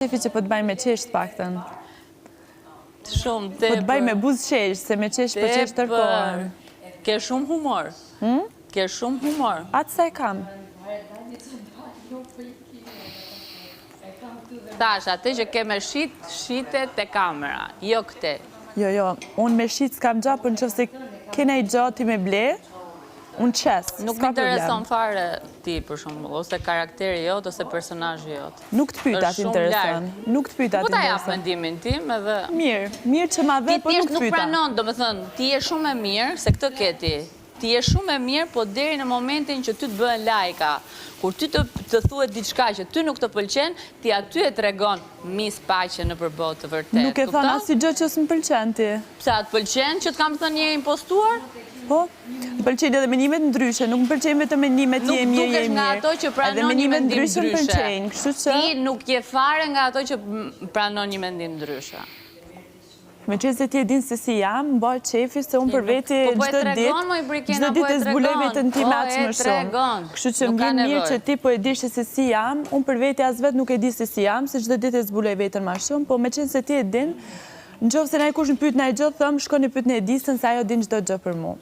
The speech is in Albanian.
Shefi që po të baj me qesh të paktën. Shumë, Po të baj me buzë qesh, se me qesh po qesh tërkohën. Ke shumë humor. Ke shumë humor. Atë sa e kam. Tash, atë që ke me shite te kamera, jo këte. Jo, unë me shit s'kam gja, për në qëfë se kena i gjati me ble, unë qes, Nuk më intereson fare ti, për shembull, ose karakteri jot, ose personazhi jot. Nuk të pyet atë intereson. Nuk të pyet atë Po ta jap intereson. mendimin tim edhe... Mirë që ma dhe, po nuk të Nuk pyeta. pranon, domethënë, ti je shumë e mirë, se këtë ke ti. Ti je shumë e mirë, po deri në momentin që ty të bëhen lajka, kur ty të thuhet diçka që ty nuk të pëlqen, ti aty e tregon mis paqe në përbotë të vërtet. Nuk e thon asnjë gjë që s'më pëlqen ti. Pse atë pëlqen që të kam thënë je impostuar? Po, më pëlqen edhe menimet ndryshe, nuk më pëlqen vetëm menimet je mirë, je mirë. Nuk dukesh nga ato që pranon një mendim ndryshe. Ti nuk je fare nga ato që pranon një mendim ndryshe. Me që se ti e din se si jam, më bëjt qefi se unë për veti gjdo dit e zbuloj vetën ti me aqë më shumë. Kështu që më vjen mirë që ti po e di se si jam, unë për veti as vet nuk e di se si jam, se gjdo dit e zbuloj vetën më shumë, po me qenë se ti e din, në qovë se na i kush në pyet në e gjë, thëmë, shko në pyet në Edisën, se ajo din gjdo gjë për mu.